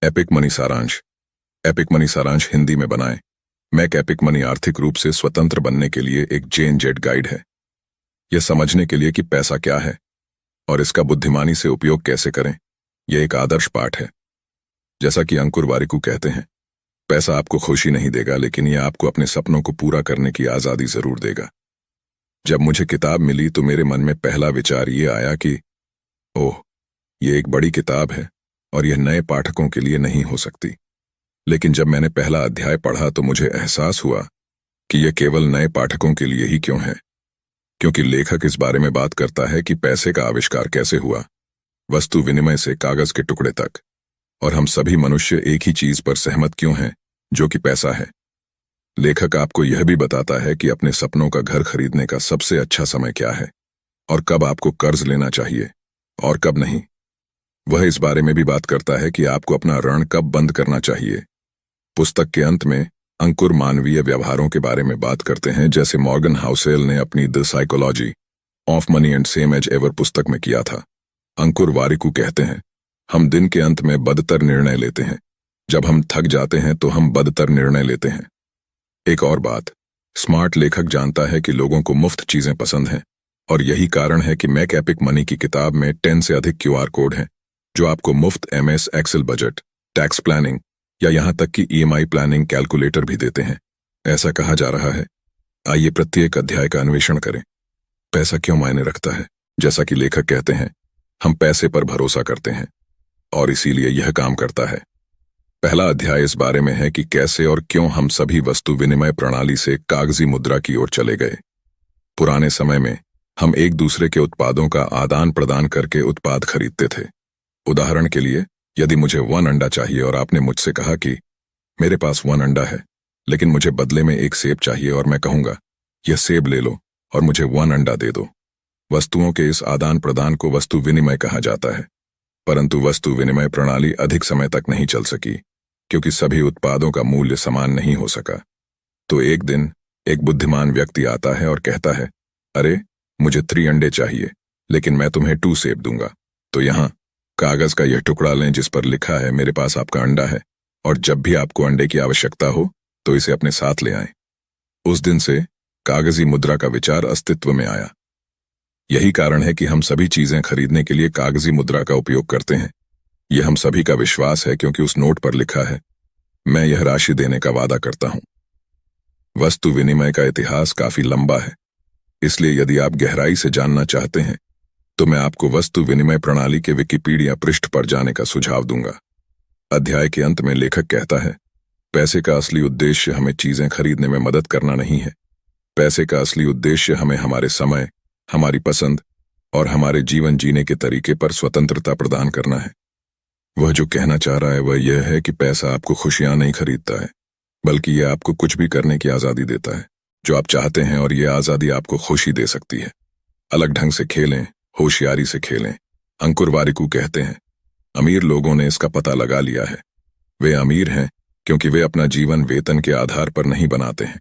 Epic money सारांश। Epic money सारांश हिंदी में बनाएं। मैक एपिक मनी आर्थिक रूप से स्वतंत्र बनने के लिए एक जेन-जेड गाइड है। यह समझने के लिए कि पैसा क्या है और इसका बुद्धिमानी से उपयोग कैसे करें, यह एक आदर्श पाठ है। जैसा कि अंकुर वारिकू कहते हैं, पैसा आपको खुशी नहीं देगा, लेकिन यह आपको अपने सपनों को पूरा करने की आज़ादी जरूर देगा। जब मुझे किताब मिली तो मेरे मन में पहला विचार ये आया कि ओह, ये एक बड़ी किताब है और यह नए पाठकों के लिए नहीं हो सकती। लेकिन जब मैंने पहला अध्याय पढ़ा तो मुझे एहसास हुआ कि यह केवल नए पाठकों के लिए ही क्यों है, क्योंकि लेखक इस बारे में बात करता है कि पैसे का आविष्कार कैसे हुआ, वस्तु विनिमय से कागज के टुकड़े तक, और हम सभी मनुष्य एक ही चीज पर सहमत क्यों हैं, जो कि पैसा है। लेखक आपको यह भी बताता है कि अपने सपनों का घर खरीदने का सबसे अच्छा समय क्या है और कब आपको कर्ज लेना चाहिए और कब नहीं। वह इस बारे में भी बात करता है कि आपको अपना ऋण कब बंद करना चाहिए। पुस्तक के अंत में अंकुर मानवीय व्यवहारों के बारे में बात करते हैं, जैसे मॉर्गन हाउसेल ने अपनी the psychology of money and same as ever पुस्तक में किया था। अंकुर वारिकू कहते हैं, हम दिन के अंत में बदतर निर्णय लेते हैं। जब हम थक जाते हैं तो हम बदतर निर्णय लेते हैं। एक और बात, स्मार्ट लेखक जानता है कि लोगों को मुफ्त चीजें पसंद हैं, और यही कारण है कि मैक एपिक मनी की किताब में 10 से अधिक क्यूआर कोड हैं जो आपको मुफ्त MS Excel budget, tax planning या यहां तक कि ईएमआई प्लानिंग कैलकुलेटर भी देते हैं। ऐसा कहा जा रहा है, आइए प्रत्येक अध्याय का अन्वेषण करें। पैसा क्यों मायने रखता है? जैसा कि लेखक कहते हैं, हम पैसे पर भरोसा करते हैं और इसीलिए यह काम करता है। पहला अध्याय इस बारे में है कि कैसे और क्यों हम सभी वस्तु विनिमय प्रणाली से कागजी मुद्रा की ओर चले गए। पुराने समय में हम एक दूसरे के उत्पादों का आदान प्रदान करके उत्पाद खरीदते थे। उदाहरण के लिए, यदि मुझे 1 अंडा चाहिए और आपने मुझसे कहा कि मेरे पास 1 अंडा है, लेकिन मुझे बदले में एक सेब चाहिए, और मैं कहूंगा यह सेब ले लो और मुझे 1 अंडा दे दो। वस्तुओं के इस आदान प्रदान को वस्तु विनिमय कहा जाता है। परंतु वस्तु विनिमय प्रणाली अधिक समय तक नहीं चल सकी, क्योंकि सभी उत्पादों का मूल्य समान नहीं हो सका। तो एक दिन एक बुद्धिमान व्यक्ति आता है और कहता है, अरे, मुझे 3 अंडे चाहिए, लेकिन मैं तुम्हें 2 सेब दूंगा। तो यहाँ कागज का यह टुकड़ा लें जिस पर लिखा है, मेरे पास आपका अंडा है, और जब भी आपको अंडे की आवश्यकता हो तो इसे अपने साथ ले आएं। उस दिन से कागजी मुद्रा का विचार अस्तित्व में आया। यही कारण है कि हम सभी चीजें खरीदने के लिए कागजी मुद्रा का उपयोग करते हैं। यह हम सभी का विश्वास है, क्योंकि उस नोट पर लिखा है, मैं यह राशि देने का वादा करता हूं। वस्तु विनिमय का इतिहास काफी लंबा है, इसलिए यदि आप गहराई से जानना चाहते हैं तो मैं आपको वस्तु विनिमय प्रणाली के विकिपीडिया पृष्ठ पर जाने का सुझाव दूंगा। अध्याय के अंत में लेखक कहता है, पैसे का असली उद्देश्य हमें चीजें खरीदने में मदद करना नहीं है। पैसे का असली उद्देश्य हमें हमारे समय, हमारी पसंद और हमारे जीवन जीने के तरीके पर स्वतंत्रता प्रदान करना है। वह जो कहना चाह रहा है वह यह है कि पैसा आपको खुशियां नहीं खरीदता है, बल्कि यह आपको कुछ भी करने की आजादी देता है जो आप चाहते हैं, और यह आजादी आपको खुशी दे सकती है। अलग ढंग से खेलें, होशियारी से खेलें। अंकुर वारिकू कहते हैं, अमीर लोगों ने इसका पता लगा लिया है। वे अमीर हैं क्योंकि वे अपना जीवन वेतन के आधार पर नहीं बनाते हैं।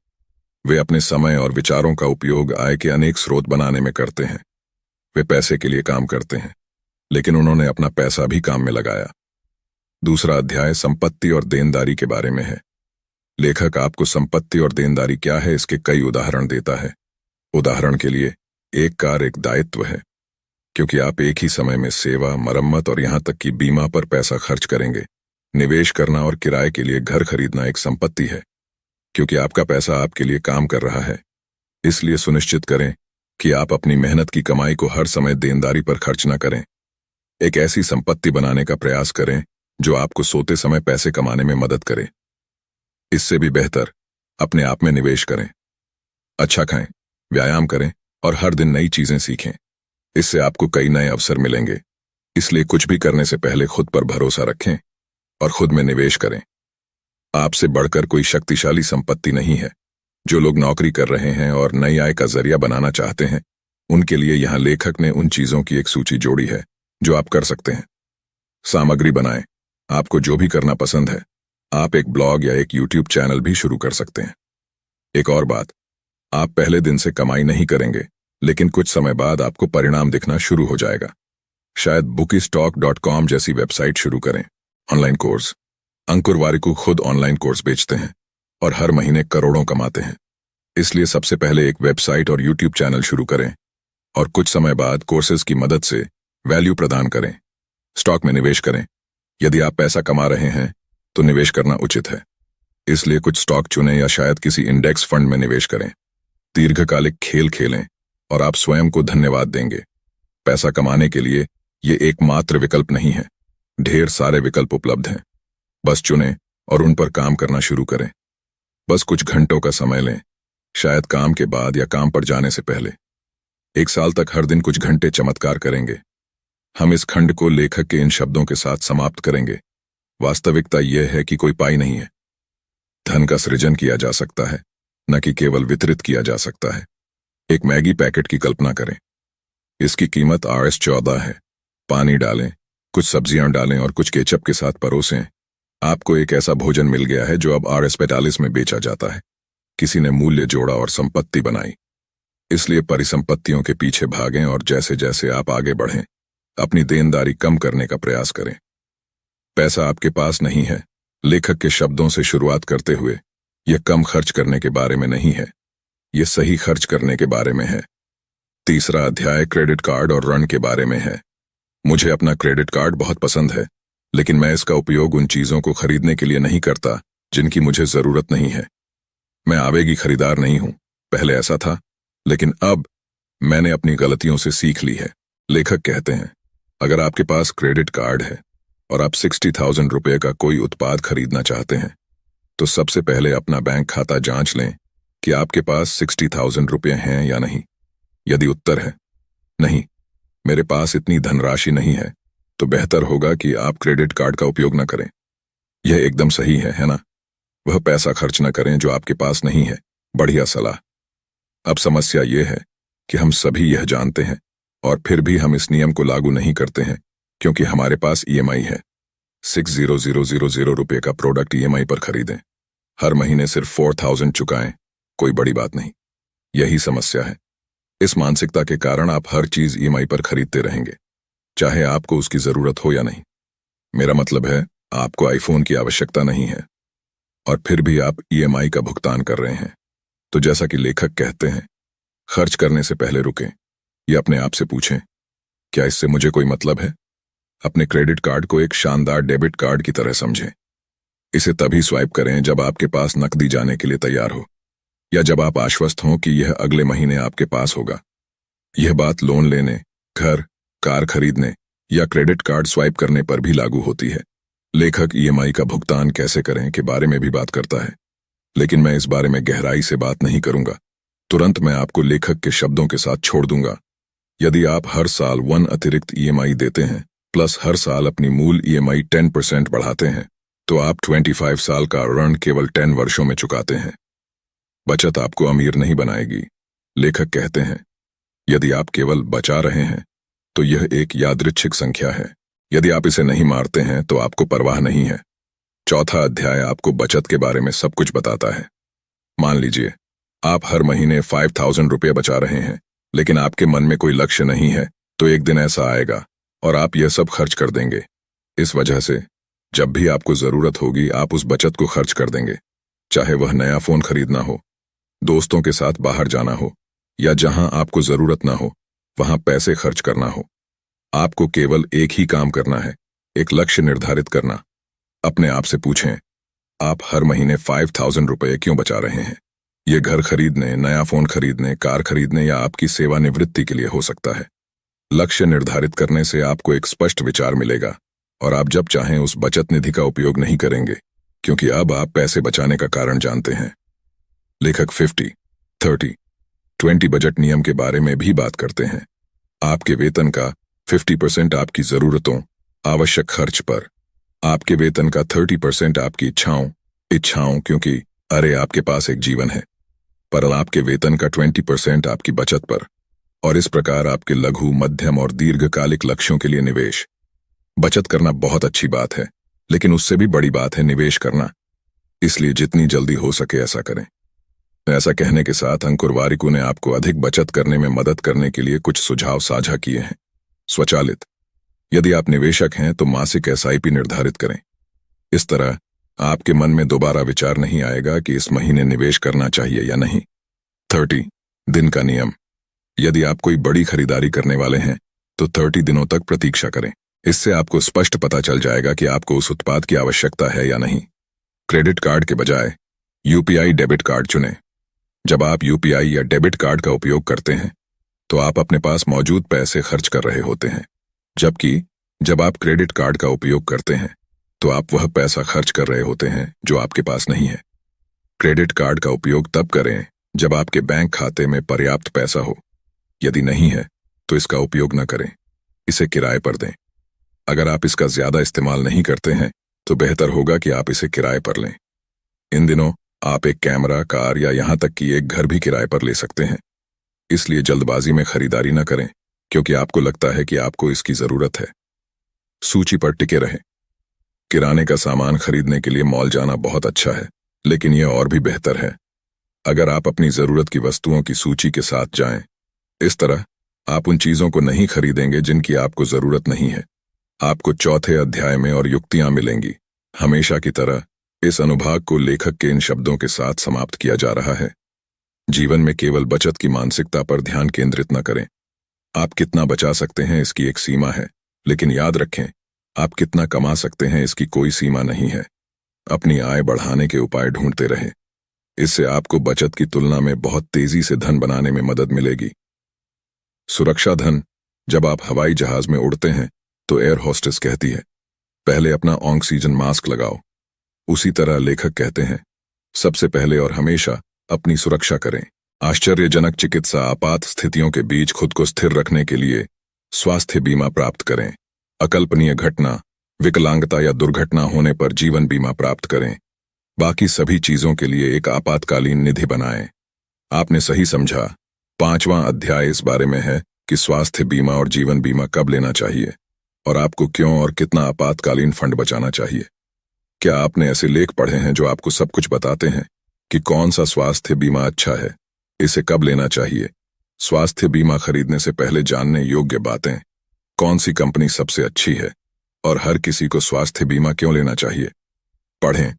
वे अपने समय और विचारों का उपयोग आय के अनेक स्रोत बनाने में करते हैं। वे पैसे के लिए काम करते हैं, लेकिन उन्होंने अपना पैसा भी काम में लगाया। दूसरा अध्याय संपत्ति और देनदारी के बारे में है। लेखक आपको संपत्ति और देनदारी क्या है इसके कई उदाहरण देता है। उदाहरण के लिए, एक कार एक दायित्व है, क्योंकि आप एक ही समय में सेवा, मरम्मत और यहां तक कि बीमा पर पैसा खर्च करेंगे। निवेश करना और किराए के लिए घर खरीदना एक संपत्ति है, क्योंकि आपका पैसा आपके लिए काम कर रहा है। इसलिए सुनिश्चित करें कि आप अपनी मेहनत की कमाई को हर समय देनदारी पर खर्च न करें। एक ऐसी संपत्ति बनाने का प्रयास करें जो आपको सोते समय पैसे कमाने में मदद करे। इससे भी बेहतर, अपने आप में निवेश करें। अच्छा खाएं, व्यायाम करें और हर दिन नई चीजें सीखें। इससे आपको कई नए अवसर मिलेंगे। इसलिए कुछ भी करने से पहले खुद पर भरोसा रखें और खुद में निवेश करें। आपसे बढ़कर कोई शक्तिशाली संपत्ति नहीं है। जो लोग नौकरी कर रहे हैं और नई आय का जरिया बनाना चाहते हैं, उनके लिए यहां लेखक ने उन चीजों की एक सूची जोड़ी है जो आप कर सकते हैं। सामग्री बनाएं। आपको जो भी करना पसंद है, आप एक ब्लॉग या एक यूट्यूब चैनल भी शुरू कर सकते हैं। एक और बात, आप पहले दिन से कमाई नहीं करेंगे, लेकिन कुछ समय बाद आपको परिणाम दिखना शुरू हो जाएगा। शायद bookiestock.com जैसी वेबसाइट शुरू करें, ऑनलाइन कोर्स अंकुर वारिकू खुद ऑनलाइन कोर्स बेचते हैं और हर महीने करोड़ों कमाते हैं। इसलिए सबसे पहले एक वेबसाइट और यूट्यूब चैनल शुरू करें और कुछ समय बाद कोर्सेज की मदद से वैल्यू प्रदान करें। स्टॉक में निवेश करें। यदि आप पैसा कमा रहे हैं तो निवेश करना उचित है, इसलिए कुछ स्टॉक चुनें या शायद किसी इंडेक्स फंड में निवेश करें। दीर्घकालिक खेल खेलें और आप स्वयं को धन्यवाद देंगे। पैसा कमाने के लिए ये एकमात्र विकल्प नहीं है, ढेर सारे विकल्प उपलब्ध हैं। बस चुनें और उन पर काम करना शुरू करें। बस कुछ घंटों का समय लें, शायद काम के बाद या काम पर जाने से पहले। 1 साल तक हर दिन कुछ घंटे चमत्कार करेंगे। हम इस खंड को लेखक के इन शब्दों के साथ समाप्त करेंगे। वास्तविकता यह है कि कोई पाई नहीं है। धन का सृजन किया जा सकता है, न कि केवल वितरित किया जा सकता है। एक मैगी पैकेट की कल्पना करें। इसकी कीमत Rs14 है। पानी डालें, कुछ सब्जियां डालें और कुछ केचप के साथ परोसें। आपको एक ऐसा भोजन मिल गया है जो अब Rs45 में बेचा जाता है। किसी ने मूल्य जोड़ा और संपत्ति बनाई। इसलिए परिसंपत्तियों के पीछे भागें और जैसे जैसे आप आगे बढ़ें, अपनी देनदारी कम करने का प्रयास करें। पैसा आपके पास नहीं है। लेखक के शब्दों से शुरुआत करते हुए, यह कम खर्च करने के बारे में नहीं है, यह सही खर्च करने के बारे में है। तीसरा अध्याय क्रेडिट कार्ड और ऋण के बारे में है। मुझे अपना क्रेडिट कार्ड बहुत पसंद है, लेकिन मैं इसका उपयोग उन चीजों को खरीदने के लिए नहीं करता जिनकी मुझे जरूरत नहीं है। मैं आवेगी खरीदार नहीं हूं। पहले ऐसा था, लेकिन अब मैंने अपनी गलतियों से सीख ली है। लेखक कहते हैं, अगर आपके पास क्रेडिट कार्ड है और आप 60,000 रुपये का कोई उत्पाद खरीदना चाहते हैं, तो सबसे पहले अपना बैंक खाता जांच लें कि आपके पास 60,000 रुपये हैं या नहीं। यदि उत्तर है नहीं, मेरे पास इतनी धनराशि नहीं है, तो बेहतर होगा कि आप क्रेडिट कार्ड का उपयोग न करें। यह एकदम सही है ना? वह पैसा खर्च न करें जो आपके पास नहीं है। बढ़िया सलाह। अब समस्या यह है कि हम सभी यह जानते हैं और फिर भी हम इस नियम को लागू नहीं करते हैं, क्योंकि हमारे पास EMI है। 60,000 रुपये का प्रोडक्ट EMI पर खरीदें। हर महीने सिर्फ 4,000 चुकाएं। कोई बड़ी बात नहीं। यही समस्या है। इस मानसिकता के कारण आप हर चीज EMI पर खरीदते रहेंगे, चाहे आपको उसकी जरूरत हो या नहीं। मेरा मतलब है, आपको आईफोन की आवश्यकता नहीं है और फिर भी आप EMI का भुगतान कर रहे हैं। तो जैसा कि लेखक कहते हैं, खर्च करने से पहले रुकें या अपने आप से पूछें, क्या इससे मुझे कोई मतलब है? अपने क्रेडिट कार्ड को एक शानदार डेबिट कार्ड की तरह समझें। इसे तभी स्वाइप करें जब आपके पास नकदी जाने के लिए तैयार हो, या जब आप आश्वस्त हों कि यह अगले महीने आपके पास होगा। यह बात लोन लेने, घर, कार खरीदने या क्रेडिट कार्ड स्वाइप करने पर भी लागू होती है। लेखक EMI का भुगतान कैसे करें के बारे में भी बात करता है, लेकिन मैं इस बारे में गहराई से बात नहीं करूंगा। तुरंत मैं आपको लेखक के शब्दों के साथ छोड़ दूंगा। यदि आप हर साल 1 अतिरिक्त EMI देते हैं, प्लस हर साल अपनी मूल EMI 10% बढ़ाते हैं, तो आप 25 साल का ऋण केवल 10 वर्षों में चुकाते हैं। बचत आपको अमीर नहीं बनाएगी। लेखक कहते हैं, यदि आप केवल बचा रहे हैं तो यह एक यादृच्छिक संख्या है। यदि आप इसे नहीं मारते हैं तो आपको परवाह नहीं है। चौथा अध्याय आपको बचत के बारे में सब कुछ बताता है। मान लीजिए आप हर महीने 5,000 रुपये बचा रहे हैं, लेकिन आपके मन में कोई लक्ष्य नहीं है, तो एक दिन ऐसा आएगा और आप यह सब खर्च कर देंगे। इस वजह से जब भी आपको जरूरत होगी आप उस बचत को खर्च कर देंगे, चाहे वह नया फोन खरीदना हो, दोस्तों के साथ बाहर जाना हो, या जहां आपको जरूरत ना हो वहां पैसे खर्च करना हो। आपको केवल एक ही काम करना है, एक लक्ष्य निर्धारित करना। अपने आप से पूछें, आप हर महीने 5,000 रुपये क्यों बचा रहे हैं? ये घर खरीदने, नया फोन खरीदने, कार खरीदने या आपकी सेवानिवृत्ति के लिए हो सकता है। लक्ष्य निर्धारित करने से आपको एक स्पष्ट विचार मिलेगा और आप जब चाहें उस बचत निधि का उपयोग नहीं करेंगे, क्योंकि अब आप पैसे बचाने का कारण जानते हैं। लेखक 50, 30, 20 बजट नियम के बारे में भी बात करते हैं। आपके वेतन का 50% आपकी जरूरतों, आवश्यक खर्च पर, आपके वेतन का 30% आपकी इच्छाओं क्योंकि अरे आपके पास एक जीवन है, पर आपके वेतन का 20% आपकी बचत पर, और इस प्रकार आपके लघु, मध्यम और दीर्घकालिक लक्ष्यों के लिए निवेश। बचत करना बहुत अच्छी बात है, लेकिन उससे भी बड़ी बात है निवेश करना। इसलिए जितनी जल्दी हो सके ऐसा करें। ऐसा कहने के साथ अंकुर वारिकू ने आपको अधिक बचत करने में मदद करने के लिए कुछ सुझाव साझा किए हैं। स्वचालित, यदि आप निवेशक हैं तो मासिक SIP निर्धारित करें। इस तरह आपके मन में दोबारा विचार नहीं आएगा कि इस महीने निवेश करना चाहिए या नहीं। 30 दिन का नियम। यदि आप कोई बड़ी खरीदारी करने वाले हैं तो 30 दिनों तक प्रतीक्षा करें। इससे आपको स्पष्ट पता चल जाएगा कि आपको उस उत्पाद की आवश्यकता है या नहीं। क्रेडिट कार्ड के बजाय यूपीआई डेबिट कार्ड चुनें। जब आप यूपीआई या डेबिट कार्ड का उपयोग करते हैं तो आप अपने पास मौजूद पैसे खर्च कर रहे होते हैं, जबकि जब आप क्रेडिट कार्ड का उपयोग करते हैं तो आप वह पैसा खर्च कर रहे होते हैं जो आपके पास नहीं है। क्रेडिट कार्ड का उपयोग तब करें जब आपके बैंक खाते में पर्याप्त पैसा हो। यदि नहीं है तो इसका उपयोग न करें, इसे किराए पर दें। अगर आप इसका ज्यादा इस्तेमाल नहीं करते हैं तो बेहतर होगा कि आप इसे किराए पर लें। इन दिनों आप एक कैमरा, कार या यहां तक कि एक घर भी किराए पर ले सकते हैं। इसलिए जल्दबाजी में खरीदारी न करें क्योंकि आपको लगता है कि आपको इसकी जरूरत है। सूची पर टिके रहें। किराने का सामान खरीदने के लिए मॉल जाना बहुत अच्छा है, लेकिन यह और भी बेहतर है अगर आप अपनी जरूरत की वस्तुओं की सूची के साथ जाएं। इस तरह आप उन चीजों को नहीं खरीदेंगे जिनकी आपको जरूरत नहीं है। आपको चौथे अध्याय में और युक्तियां मिलेंगी। हमेशा की तरह इस अनुभाग को लेखक के इन शब्दों के साथ समाप्त किया जा रहा है। जीवन में केवल बचत की मानसिकता पर ध्यान केंद्रित न करें। आप कितना बचा सकते हैं इसकी एक सीमा है, लेकिन याद रखें आप कितना कमा सकते हैं इसकी कोई सीमा नहीं है। अपनी आय बढ़ाने के उपाय ढूंढते रहें। इससे आपको बचत की तुलना में बहुत तेजी से धन बनाने में मदद मिलेगी। सुरक्षा धन। जब आप हवाई जहाज में उड़ते हैं तो एयर होस्टेस कहती है, पहले अपना ऑक्सीजन मास्क लगाओ। उसी तरह लेखक कहते हैं, सबसे पहले और हमेशा अपनी सुरक्षा करें। आश्चर्यजनक चिकित्सा आपात स्थितियों के बीच खुद को स्थिर रखने के लिए स्वास्थ्य बीमा प्राप्त करें। अकल्पनीय घटना, विकलांगता या दुर्घटना होने पर जीवन बीमा प्राप्त करें। बाकी सभी चीजों के लिए एक आपातकालीन निधि बनाएं। आपने सही समझा। 5वां अध्याय इस बारे में है कि स्वास्थ्य बीमा और जीवन बीमा कब लेना चाहिए और आपको क्यों और कितना आपातकालीन फंड बचाना चाहिए। क्या आपने ऐसे लेख पढ़े हैं जो आपको सब कुछ बताते हैं कि कौन सा स्वास्थ्य बीमा अच्छा है, इसे कब लेना चाहिए। स्वास्थ्य बीमा खरीदने से पहले जानने योग्य बातें, कौन सी कंपनी सबसे अच्छी है और हर किसी को स्वास्थ्य बीमा क्यों लेना चाहिए। पढ़ें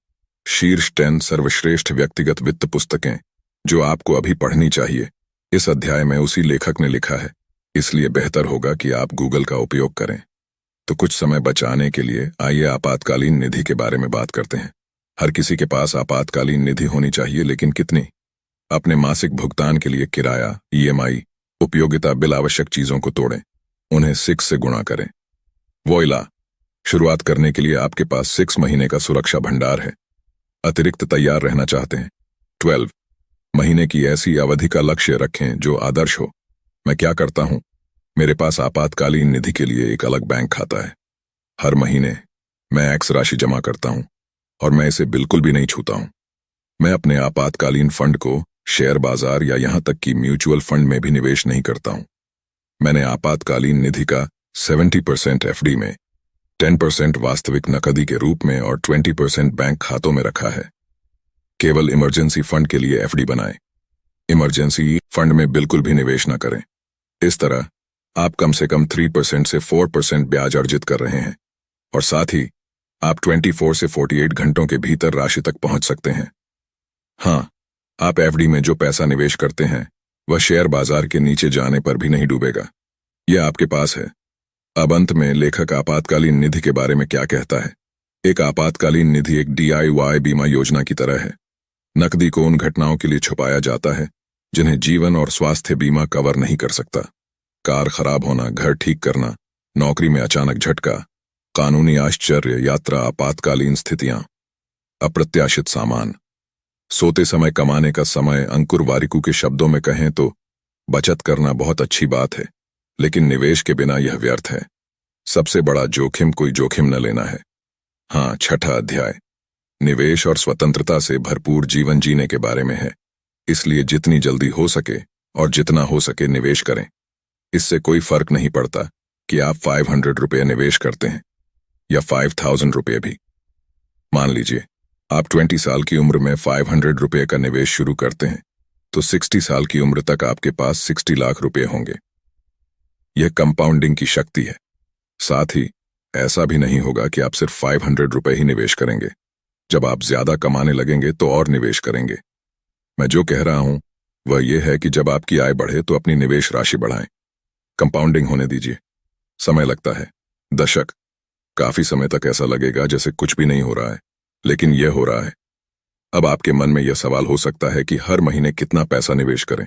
शीर्ष 10 सर्वश्रेष्ठ व्यक्तिगत वित्त पुस्तकें जो आपको अभी पढ़नी चाहिए। इस अध्याय में उसी लेखक ने लिखा है, इसलिए बेहतर होगा कि आप गूगल का उपयोग करें। तो कुछ समय बचाने के लिए आइए आपातकालीन निधि के बारे में बात करते हैं। हर किसी के पास आपातकालीन निधि होनी चाहिए, लेकिन कितनी। अपने मासिक भुगतान के लिए किराया, ईएमआई, उपयोगिता बिल आवश्यक चीजों को तोड़ें, उन्हें 6 से गुणा करें। वोइला, शुरुआत करने के लिए आपके पास 6 महीने का सुरक्षा भंडार है। अतिरिक्त तैयार रहना चाहते हैं 12 महीने की ऐसी अवधि का लक्ष्य रखें जो आदर्श हो। मैं क्या करता हूं, मेरे पास आपातकालीन निधि के लिए एक अलग बैंक खाता है। हर महीने मैं एक्स राशि जमा करता हूं और मैं इसे बिल्कुल भी नहीं छूता हूं। मैं अपने आपातकालीन फंड को शेयर बाजार या यहां तक कि म्यूचुअल फंड में भी निवेश नहीं करता हूं। मैंने आपातकालीन निधि का 70% एफडी में, 10% वास्तविक नकदी के रूप में और 20% बैंक खातों में रखा है। केवल इमरजेंसी फंड के लिए एफडी बनाएं। इमरजेंसी फंड में बिल्कुल भी निवेश न करें। इस तरह आप कम से कम 3% से 4% ब्याज अर्जित कर रहे हैं और साथ ही आप 24 से 48 घंटों के भीतर राशि तक पहुंच सकते हैं। हाँ, आप एफडी में जो पैसा निवेश करते हैं वह शेयर बाजार के नीचे जाने पर भी नहीं डूबेगा। यह आपके पास है। अब अंत में लेखक आपातकालीन निधि के बारे में क्या कहता है। एक आपातकालीन निधि एक DIY बीमा योजना की तरह है। नकदी को उन घटनाओं के लिए छुपाया जाता है जिन्हें जीवन और स्वास्थ्य बीमा कवर नहीं कर सकता। कार खराब होना, घर ठीक करना, नौकरी में अचानक झटका, कानूनी आश्चर्य, यात्रा, आपातकालीन स्थितियां, अप्रत्याशित सामान। सोते समय कमाने का समय। अंकुर वारिकू के शब्दों में कहें तो बचत करना बहुत अच्छी बात है, लेकिन निवेश के बिना यह व्यर्थ है। सबसे बड़ा जोखिम कोई जोखिम न लेना है। हाँ, 6ठा अध्याय निवेश और स्वतंत्रता से भरपूर जीवन जीने के बारे में है। इसलिए जितनी जल्दी हो सके और जितना हो सके निवेश करें। इससे कोई फर्क नहीं पड़ता कि आप 500 रुपये निवेश करते हैं या 5000 रुपये भी। मान लीजिए आप 20 साल की उम्र में 500 रुपये का निवेश शुरू करते हैं तो 60 साल की उम्र तक आपके पास 60 लाख रुपये होंगे। यह कंपाउंडिंग की शक्ति है। साथ ही ऐसा भी नहीं होगा कि आप सिर्फ 500 रुपये ही निवेश करेंगे। जब आप ज्यादा कमाने लगेंगे तो और निवेश करेंगे। मैं जो कह रहा हूं वह यह है कि जब आपकी आय बढ़े तो अपनी निवेश राशि बढ़ाएं। कंपाउंडिंग होने दीजिए। समय लगता है, दशक, काफी समय तक ऐसा लगेगा जैसे कुछ भी नहीं हो रहा है, लेकिन यह हो रहा है। अब आपके मन में यह सवाल हो सकता है कि हर महीने कितना पैसा निवेश करें।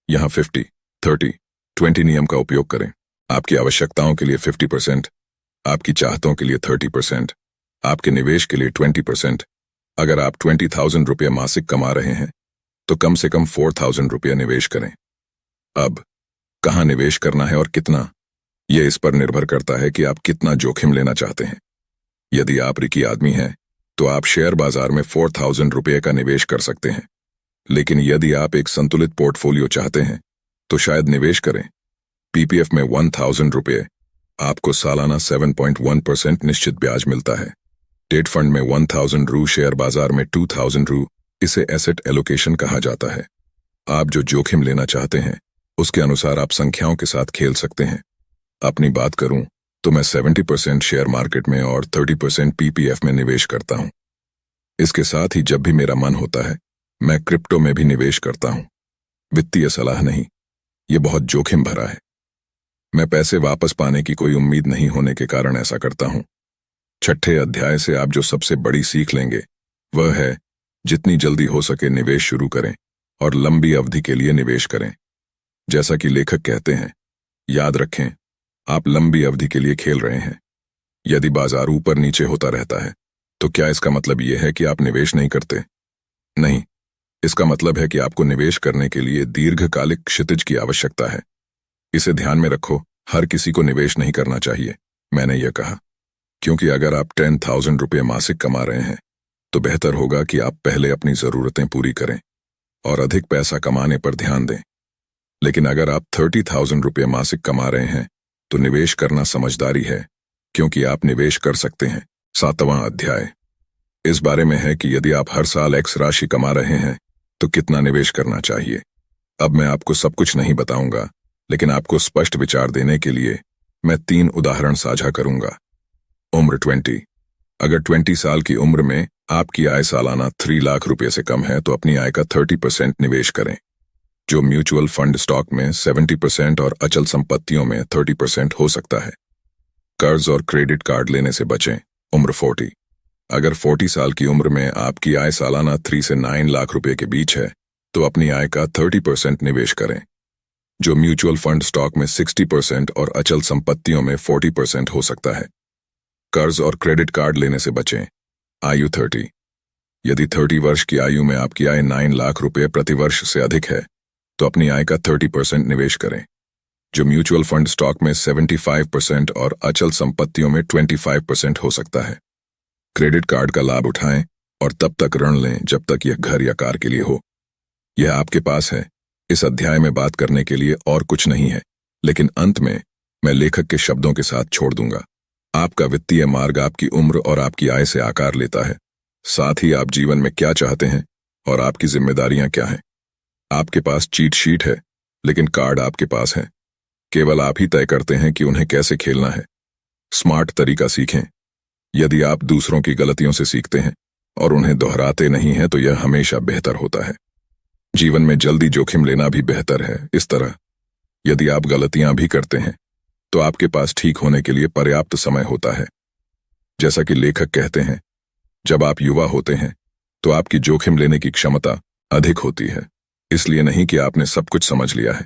यहां 50, 30, 20 नियम का उपयोग करें। आपकी आवश्यकताओं के लिए 50%, आपकी चाहतों के लिए 30%, आपके निवेश के लिए 20%। अगर आप 20,000 रुपये मासिक कमा रहे हैं तो कम से कम 4,000 रुपये निवेश करें। अब कहाँ निवेश करना है और कितना, यह इस पर निर्भर करता है कि आप कितना जोखिम लेना चाहते हैं। यदि आप रिकी आदमी हैं तो आप शेयर बाजार में 4,000 रुपये का निवेश कर सकते हैं, लेकिन यदि आप एक संतुलित पोर्टफोलियो चाहते हैं तो शायद निवेश करें। पीपीएफ में 1,000 रुपये, आपको सालाना 7.1% निश्चित ब्याज मिलता है। डेट फंड में 1,000 रू, शेयर बाजार में 2,000 रू। इसे एसेट एलोकेशन कहा जाता है। आप जो जोखिम लेना चाहते हैं उसके अनुसार आप संख्याओं के साथ खेल सकते हैं। अपनी बात करूं तो मैं 70% शेयर मार्केट में और 30% पीपीएफ में निवेश करता हूं। इसके साथ ही जब भी मेरा मन होता है मैं क्रिप्टो में भी निवेश करता हूं। वित्तीय सलाह नहीं, यह बहुत जोखिम भरा है। मैं पैसे वापस पाने की कोई उम्मीद नहीं होने के कारण ऐसा करता हूं। छठे अध्याय से आप जो सबसे बड़ी सीख लेंगे वह है जितनी जल्दी हो सके निवेश शुरू करें और लंबी अवधि के लिए निवेश करें। जैसा कि लेखक कहते हैं, याद रखें, आप लंबी अवधि के लिए खेल रहे हैं। यदि बाजार ऊपर नीचे होता रहता है तो क्या इसका मतलब यह है कि आप निवेश नहीं करते? नहीं, इसका मतलब है कि आपको निवेश करने के लिए दीर्घकालिक क्षितिज की आवश्यकता है। इसे ध्यान में रखो, हर किसी को निवेश नहीं करना चाहिए, मैंने यह कहा, क्योंकि अगर आप 10,000 रुपये मासिक कमा रहे हैं तो बेहतर होगा कि आप पहले अपनी जरूरतें पूरी करें और अधिक पैसा कमाने पर ध्यान दें। लेकिन अगर आप 30,000 रुपये मासिक कमा रहे हैं तो निवेश करना समझदारी है, क्योंकि आप निवेश कर सकते हैं। 7वां अध्याय इस बारे में है कि यदि आप हर साल एक्स राशि कमा रहे हैं तो कितना निवेश करना चाहिए। अब मैं आपको सब कुछ नहीं बताऊंगा, लेकिन आपको स्पष्ट विचार देने के लिए मैं 3 उदाहरण साझा करूंगा। उम्र 20, अगर 20 साल की उम्र में आपकी आय सालाना 3 लाख रुपये से कम है तो अपनी आय का 30% निवेश करें, जो म्यूचुअल फंड स्टॉक में 70% और अचल संपत्तियों में 30% हो सकता है। कर्ज और क्रेडिट कार्ड लेने से बचें। उम्र 40, अगर 40 साल की उम्र में आपकी आय सालाना 3 से 9 लाख रुपए के बीच है तो अपनी आय का 30% निवेश करें, जो म्यूचुअल फंड स्टॉक में 60% और अचल संपत्तियों में 40% हो सकता है। कर्ज और क्रेडिट कार्ड लेने से बचें। आयु 30, यदि 30 वर्ष की आयु में आपकी आय 9 लाख रुपए प्रति वर्ष से अधिक है तो अपनी आय का 30% निवेश करें, जो म्यूचुअल फंड स्टॉक में 75% और अचल संपत्तियों में 25% हो सकता है। क्रेडिट कार्ड का लाभ उठाएं और तब तक ऋण लें जब तक यह घर या कार के लिए हो। यह आपके पास है। इस अध्याय में बात करने के लिए और कुछ नहीं है, लेकिन अंत में मैं लेखक के शब्दों के साथ छोड़ दूंगा। आपका वित्तीय मार्ग आपकी उम्र और आपकी आय से आकार लेता है, साथ ही आप जीवन में क्या चाहते हैं और आपकी जिम्मेदारियां क्या हैं। आपके पास चीट शीट है, लेकिन कार्ड आपके पास है। केवल आप ही तय करते हैं कि उन्हें कैसे खेलना है। स्मार्ट तरीका सीखें। यदि आप दूसरों की गलतियों से सीखते हैं और उन्हें दोहराते नहीं हैं तो यह हमेशा बेहतर होता है। जीवन में जल्दी जोखिम लेना भी बेहतर है। इस तरह यदि आप गलतियां भी करते हैं तो आपके पास ठीक होने के लिए पर्याप्त समय होता है। जैसा कि लेखक कहते हैं, जब आप युवा होते हैं तो आपकी जोखिम लेने की क्षमता अधिक होती है। इसलिए नहीं कि आपने सब कुछ समझ लिया है,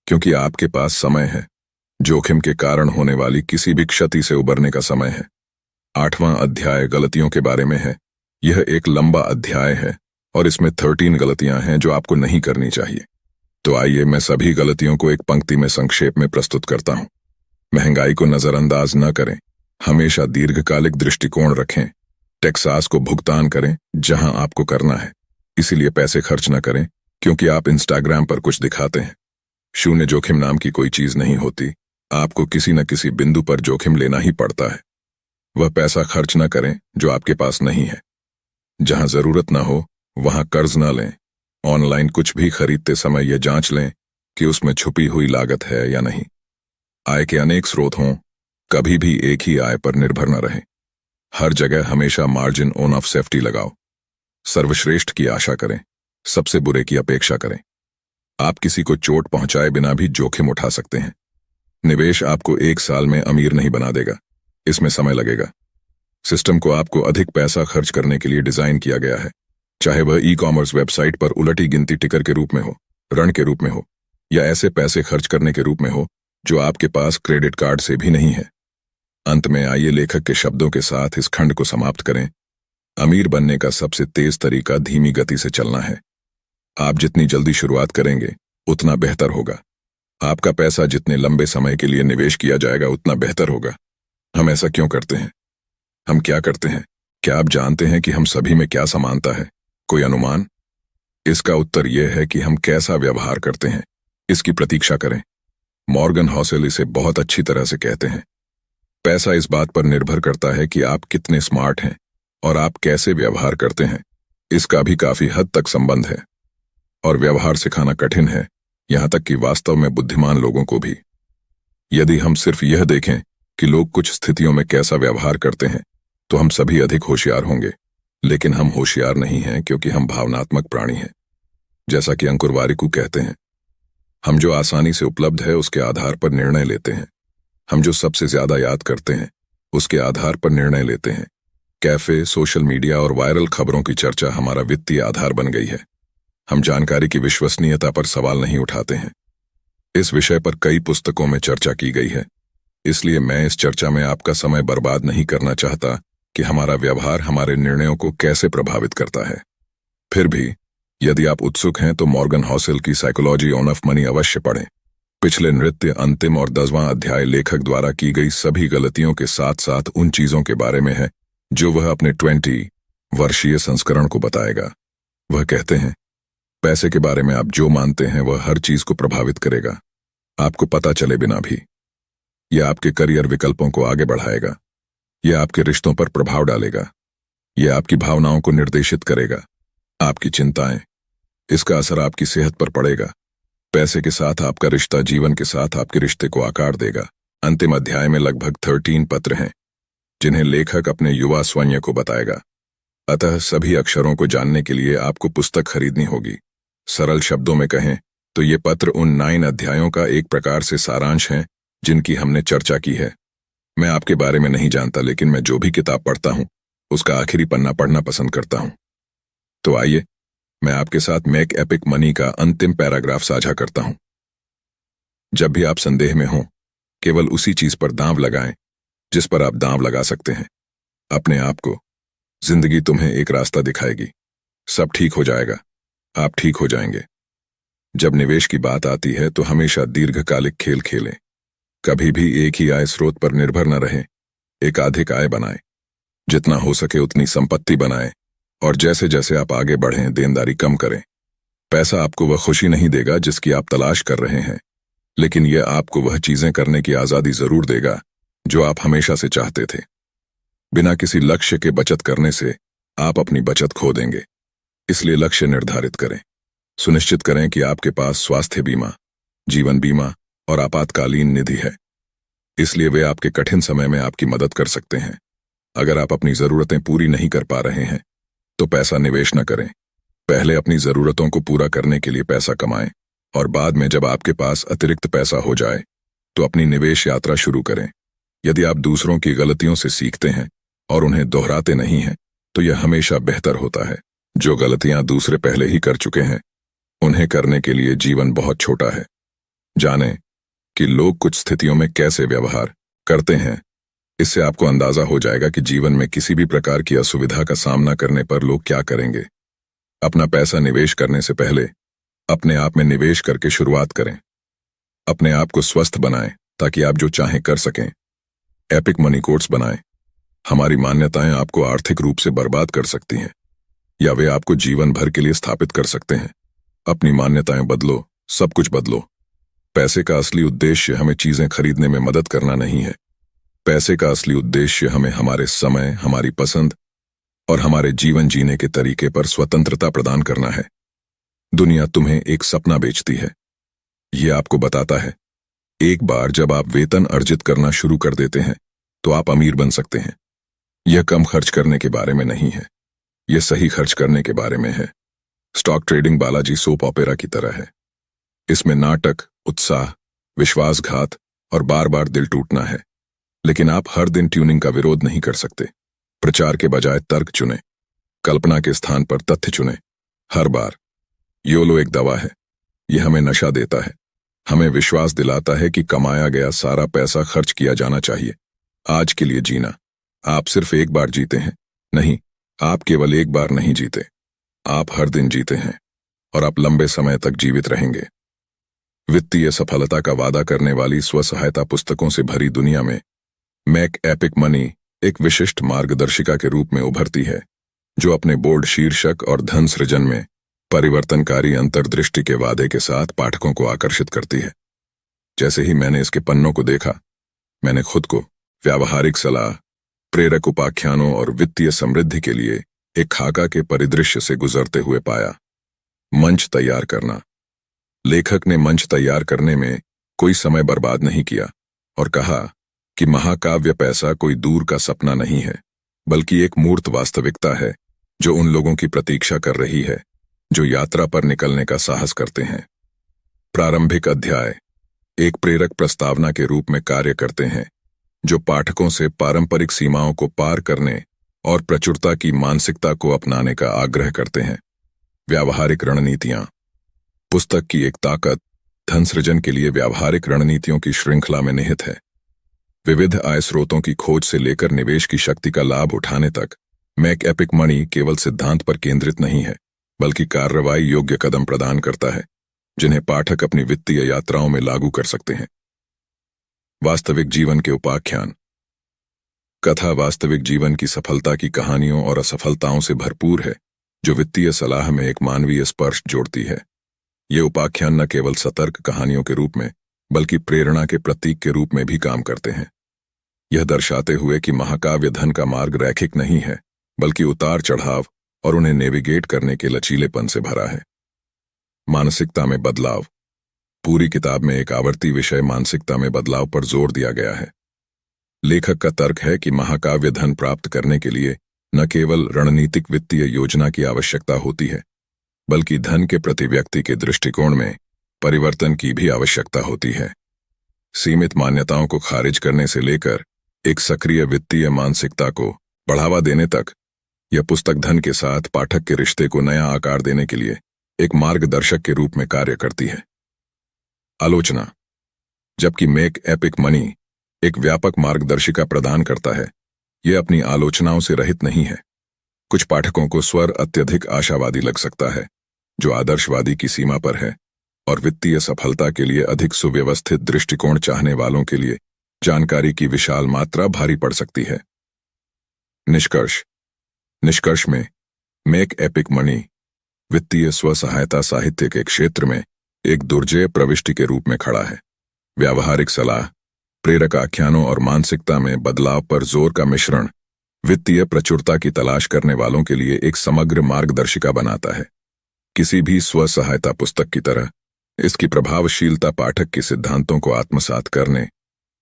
क्योंकि आपके पास समय है। जोखिम के कारण होने वाली किसी भी क्षति से उबरने का समय है। 8वां अध्याय गलतियों के बारे में है। यह एक लंबा अध्याय है और इसमें 13 गलतियां हैं जो आपको नहीं करनी चाहिए। तो आइए मैं सभी गलतियों को एक पंक्ति में संक्षेप में प्रस्तुत करता हूं। महंगाई को नजरअंदाज न करें। हमेशा दीर्घकालिक दृष्टिकोण रखें। टैक्सास को भुगतान करें जहां आपको करना है, इसीलिए पैसे खर्च न करें क्योंकि आप इंस्टाग्राम पर कुछ दिखाते हैं। शून्य जोखिम नाम की कोई चीज नहीं होती। आपको किसी न किसी बिंदु पर जोखिम लेना ही पड़ता है। वह पैसा खर्च न करें जो आपके पास नहीं है। जहां जरूरत न हो वहां कर्ज न लें। ऑनलाइन कुछ भी खरीदते समय यह जांच लें कि उसमें छुपी हुई लागत है या नहीं। आय के अनेक स्रोत हों, कभी भी एक ही आय पर निर्भर न रहें। हर जगह हमेशा मार्जिन ऑन ऑफ सेफ्टी लगाओ। सर्वश्रेष्ठ की आशा करें, सबसे बुरे की अपेक्षा करें। आप किसी को चोट पहुंचाए बिना भी जोखिम उठा सकते हैं। निवेश आपको 1 साल में अमीर नहीं बना देगा, इसमें समय लगेगा। सिस्टम को आपको अधिक पैसा खर्च करने के लिए डिजाइन किया गया है, चाहे वह ई-कॉमर्स वेबसाइट पर उलटी गिनती टिकर के रूप में हो, ऋण के रूप में हो, या ऐसे पैसे खर्च करने के रूप में हो जो आपके पास क्रेडिट कार्ड से भी नहीं है। अंत में आइए लेखक के शब्दों के साथ इस खंड को समाप्त करें। अमीर बनने का सबसे तेज तरीका धीमी गति से चलना है। आप जितनी जल्दी शुरुआत करेंगे उतना बेहतर होगा। आपका पैसा जितने लंबे समय के लिए निवेश किया जाएगा उतना बेहतर होगा। हम ऐसा क्यों करते हैं? हम क्या करते हैं? क्या आप जानते हैं कि हम सभी में क्या समानता है? कोई अनुमान? इसका उत्तर यह है कि हम कैसा व्यवहार करते हैं, इसकी प्रतीक्षा करें। मॉर्गन हॉसेल इसे बहुत अच्छी तरह से कहते हैं, पैसा इस बात पर निर्भर करता है कि आप कितने स्मार्ट हैं और आप कैसे व्यवहार करते हैं। इसका भी काफी हद तक संबंध है। और व्यवहार सिखाना कठिन है, यहां तक कि वास्तव में बुद्धिमान लोगों को भी। यदि हम सिर्फ यह देखें कि लोग कुछ स्थितियों में कैसा व्यवहार करते हैं तो हम सभी अधिक होशियार होंगे। लेकिन हम होशियार नहीं हैं क्योंकि हम भावनात्मक प्राणी हैं। जैसा कि अंकुर वारिकू कहते हैं, हम जो आसानी से उपलब्ध है उसके आधार पर निर्णय लेते हैं। हम जो सबसे ज्यादा याद करते हैं उसके आधार पर निर्णय लेते हैं। कैफे, सोशल मीडिया और वायरल खबरों की चर्चा हमारा वित्तीय आधार बन गई है। हम जानकारी की विश्वसनीयता पर सवाल नहीं उठाते हैं। इस विषय पर कई पुस्तकों में चर्चा की गई है, इसलिए मैं इस चर्चा में आपका समय बर्बाद नहीं करना चाहता कि हमारा व्यवहार हमारे निर्णयों को कैसे प्रभावित करता है। फिर भी यदि आप उत्सुक हैं तो मॉर्गन हॉसेल की साइकोलॉजी ऑन ऑफ मनी अवश्य पढ़ें। पिछले नृत्य अंतिम और 10वां अध्याय लेखक द्वारा की गई सभी गलतियों के साथ साथ उन चीजों के बारे में है जो वह अपने 20 वर्षीय संस्करण को बताएगा। वह कहते हैं, पैसे के बारे में आप जो मानते हैं वह हर चीज को प्रभावित करेगा, आपको पता चले बिना भी। यह आपके करियर विकल्पों को आगे बढ़ाएगा, यह आपके रिश्तों पर प्रभाव डालेगा, यह आपकी भावनाओं को निर्देशित करेगा, आपकी चिंताएं, इसका असर आपकी सेहत पर पड़ेगा। पैसे के साथ आपका रिश्ता जीवन के साथ आपके रिश्ते को आकार देगा। अंतिम अध्याय में लगभग 13 पत्र हैं जिन्हें लेखक अपने युवा स्वयं को बताएगा। अतः सभी अक्षरों को जानने के लिए आपको पुस्तक खरीदनी होगी। सरल शब्दों में कहें तो ये पत्र उन 9 अध्यायों का एक प्रकार से सारांश हैं जिनकी हमने चर्चा की है। मैं आपके बारे में नहीं जानता, लेकिन मैं जो भी किताब पढ़ता हूं उसका आखिरी पन्ना पढ़ना पसंद करता हूं। तो आइए मैं आपके साथ मेक एपिक मनी का अंतिम पैराग्राफ साझा करता हूं। जब भी आप संदेह में हों, केवल उसी चीज पर दांव लगाएं जिस पर आप दांव लगा सकते हैं, अपने आप को। जिंदगी तुम्हें एक रास्ता दिखाएगी। सब ठीक हो जाएगा, आप ठीक हो जाएंगे। जब निवेश की बात आती है तो हमेशा दीर्घकालिक खेल खेलें। कभी भी एक ही आय स्रोत पर निर्भर न रहें। एकाधिक आय बनाएं, जितना हो सके उतनी संपत्ति बनाएं, और जैसे जैसे आप आगे बढ़ें देनदारी कम करें। पैसा आपको वह खुशी नहीं देगा जिसकी आप तलाश कर रहे हैं, लेकिन यह आपको वह चीजें करने की आजादी जरूर देगा जो आप हमेशा से चाहते थे। बिना किसी लक्ष्य के बचत करने से आप अपनी बचत खो देंगे। इसलिए लक्ष्य निर्धारित करें। सुनिश्चित करें कि आपके पास स्वास्थ्य बीमा, जीवन बीमा और आपातकालीन निधि है। इसलिए वे आपके कठिन समय में आपकी मदद कर सकते हैं। अगर आप अपनी जरूरतें पूरी नहीं कर पा रहे हैं तो पैसा निवेश न करें। पहले अपनी जरूरतों को पूरा करने के लिए पैसा कमाएं, और बाद में जब आपके पास अतिरिक्त पैसा हो जाए तो अपनी निवेश यात्रा शुरू करें। यदि आप दूसरों की गलतियों से सीखते हैं और उन्हें दोहराते नहीं हैं तो यह हमेशा बेहतर होता है। जो गलतियां दूसरे पहले ही कर चुके हैं उन्हें करने के लिए जीवन बहुत छोटा है। जानें कि लोग कुछ स्थितियों में कैसे व्यवहार करते हैं। इससे आपको अंदाजा हो जाएगा कि जीवन में किसी भी प्रकार की असुविधा का सामना करने पर लोग क्या करेंगे। अपना पैसा निवेश करने से पहले अपने आप में निवेश करके शुरुआत करें। अपने आप को स्वस्थ बनाएं ताकि आप जो चाहें कर सकें। एपिक मनी कोट्स बनाएं। हमारी मान्यताएं आपको आर्थिक रूप से बर्बाद कर सकती हैं या वे आपको जीवन भर के लिए स्थापित कर सकते हैं। अपनी मान्यताएं बदलो, सब कुछ बदलो। पैसे का असली उद्देश्य हमें चीजें खरीदने में मदद करना नहीं है। पैसे का असली उद्देश्य हमें हमारे समय, हमारी पसंद और हमारे जीवन जीने के तरीके पर स्वतंत्रता प्रदान करना है। दुनिया तुम्हें एक सपना बेचती है। ये आपको बताता है एक बार जब आप वेतन अर्जित करना शुरू कर देते हैं तो आप अमीर बन सकते हैं। यह कम खर्च करने के बारे में नहीं है, यह सही खर्च करने के बारे में है। Stock trading Balaji soap opera की तरह है। इसमें नाटक, उत्साह, विश्वासघात और बार बार दिल टूटना है। लेकिन आप हर दिन ट्यूनिंग का विरोध नहीं कर सकते। प्रचार के बजाय तर्क चुनें, कल्पना के स्थान पर तथ्य चुनें। हर बार योलो एक दवा है। यह हमें नशा देता है, हमें विश्वास दिलाता है कि कमाया गया सारा पैसा खर्च किया जाना चाहिए। आज के लिए जीना। आप सिर्फ एक बार जीते हैं। नहीं, आप केवल एक बार नहीं जीते, आप हर दिन जीते हैं और आप लंबे समय तक जीवित रहेंगे। वित्तीय सफलता का वादा करने वाली स्वसहायता पुस्तकों से भरी दुनिया में मेक एपिक मनी एक विशिष्ट मार्गदर्शिका के रूप में उभरती है, जो अपने बोल्ड शीर्षक और धन सृजन में परिवर्तनकारी अंतर्दृष्टि के वादे के साथ पाठकों को आकर्षित करती है। जैसे ही मैंने इसके पन्नों को देखा, मैंने खुद को व्यावहारिक सलाह, प्रेरक उपाख्यानों और वित्तीय समृद्धि के लिए एक खाका के परिदृश्य से गुजरते हुए पाया। मंच तैयार करना। लेखक ने मंच तैयार करने में कोई समय बर्बाद नहीं किया और कहा कि महाकाव्य पैसा कोई दूर का सपना नहीं है, बल्कि एक मूर्त वास्तविकता है जो उन लोगों की प्रतीक्षा कर रही है जो यात्रा पर निकलने का साहस करते हैं। प्रारंभिक अध्याय एक प्रेरक प्रस्तावना के रूप में कार्य करते हैं, जो पाठकों से पारंपरिक सीमाओं को पार करने और प्रचुरता की मानसिकता को अपनाने का आग्रह करते हैं। व्यावहारिक रणनीतियां। पुस्तक की एक ताकत धन सृजन के लिए व्यावहारिक रणनीतियों की श्रृंखला में निहित है। विविध आय स्रोतों की खोज से लेकर निवेश की शक्ति का लाभ उठाने तक मेक एपिक मनी केवल सिद्धांत पर केंद्रित नहीं है, बल्कि कार्रवाई योग्य कदम प्रदान करता है जिन्हें पाठक अपनी वित्तीय यात्राओं में लागू कर सकते हैं। वास्तविक जीवन के उपाख्यान। कथा वास्तविक जीवन की सफलता की कहानियों और असफलताओं से भरपूर है, जो वित्तीय सलाह में एक मानवीय स्पर्श जोड़ती है। ये उपाख्यान न केवल सतर्क कहानियों के रूप में, बल्कि प्रेरणा के प्रतीक के रूप में भी काम करते हैं। यह दर्शाते हुए कि महाकाव्य धन का मार्ग रैखिक नहीं है, बल्कि उतार चढ़ाव और उन्हें नेविगेट करने के लचीलेपन से भरा है। मानसिकता में बदलाव। पूरी किताब में एक आवर्ती विषय मानसिकता में बदलाव पर जोर दिया गया है। लेखक का तर्क है कि महाकाव्य धन प्राप्त करने के लिए न केवल रणनीतिक वित्तीय योजना की आवश्यकता होती है, बल्कि धन के प्रति व्यक्ति के दृष्टिकोण में परिवर्तन की भी आवश्यकता होती है। सीमित मान्यताओं को खारिज करने से लेकर एक सक्रिय वित्तीय मानसिकता को बढ़ावा देने तक, यह पुस्तक धन के साथ पाठक के रिश्ते को नया आकार देने के लिए एक मार्गदर्शक के रूप में कार्य करती है। आलोचना। जबकि मेक एपिक मनी एक व्यापक मार्गदर्शिका प्रदान करता है, यह अपनी आलोचनाओं से रहित नहीं है। कुछ पाठकों को स्वर अत्यधिक आशावादी लग सकता है, जो आदर्शवादी की सीमा पर है, और वित्तीय सफलता के लिए अधिक सुव्यवस्थित दृष्टिकोण चाहने वालों के लिए जानकारी की विशाल मात्रा भारी पड़ सकती है। निष्कर्ष में मेक एपिक मनी वित्तीय स्वसहायता साहित्य के क्षेत्र में एक दुर्जेय प्रविष्टि के रूप में खड़ा है। व्यावहारिक सलाह, प्रेरक आख्यानों और मानसिकता में बदलाव पर जोर का मिश्रण वित्तीय प्रचुरता की तलाश करने वालों के लिए एक समग्र मार्गदर्शिका बनाता है। किसी भी स्वसहायता पुस्तक की तरह इसकी प्रभावशीलता पाठक के सिद्धांतों को आत्मसात करने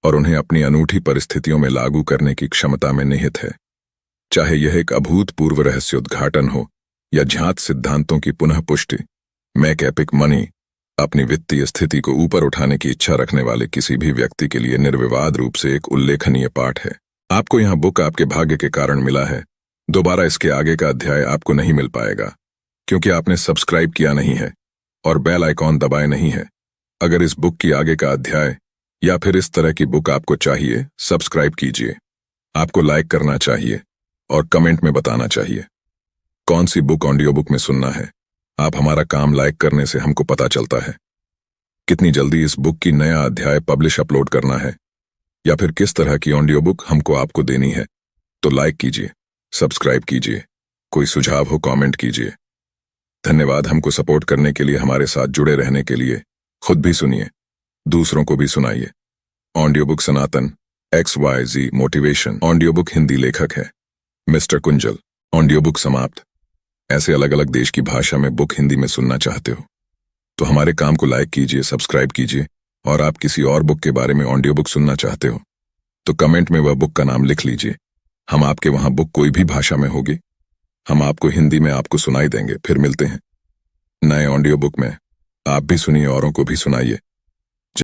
और उन्हें अपनी अनूठी परिस्थितियों में लागू करने की क्षमता में निहित है। चाहे यह एक अभूतपूर्व रहस्योद्घाटन हो या ज्ञात सिद्धांतों की पुनः पुष्टि, मेक एपिक मनी अपनी वित्तीय स्थिति को ऊपर उठाने की इच्छा रखने वाले किसी भी व्यक्ति के लिए निर्विवाद रूप से एक उल्लेखनीय पाठ है। आपको यह बुक आपके भाग्य के कारण मिला है। दोबारा इसके आगे का अध्याय आपको नहीं मिल पाएगा, क्योंकि आपने सब्सक्राइब किया नहीं है और बेल आइकॉन दबाए नहीं है। अगर इस बुक की आगे का अध्याय या फिर इस तरह की बुक आपको चाहिए, सब्सक्राइब कीजिए। आपको लाइक करना चाहिए और कमेंट में बताना चाहिए कौन सी बुक ऑडियो बुक में सुनना है। आप हमारा काम लाइक करने से हमको पता चलता है कितनी जल्दी इस बुक की नया अध्याय पब्लिश अपलोड करना है, या फिर किस तरह की ऑडियो बुक हमको आपको देनी है। तो लाइक कीजिए, सब्सक्राइब कीजिए, कोई सुझाव हो कमेंट कीजिए। धन्यवाद हमको सपोर्ट करने के लिए, हमारे साथ जुड़े रहने के लिए। खुद भी सुनिए, दूसरों को भी सुनाइए। ऑडियो बुक सनातन XYZ motivation. Audio book Hindi लेखक है मिस्टर कुंजल। ऑडियो बुक समाप्त। ऐसे अलग अलग देश की भाषा में बुक हिंदी में सुनना चाहते हो तो हमारे काम को लाइक कीजिए, सब्सक्राइब कीजिए। और आप किसी और बुक के बारे में ऑडियो बुक सुनना चाहते हो तो कमेंट में वह बुक का नाम लिख लीजिए। हम आपके वहां बुक कोई भी भाषा में होगी, हम आपको हिंदी में आपको सुनाई देंगे। फिर मिलते हैं नए ऑडियो बुक में। आप भी सुनिए, औरों को भी सुनाइए।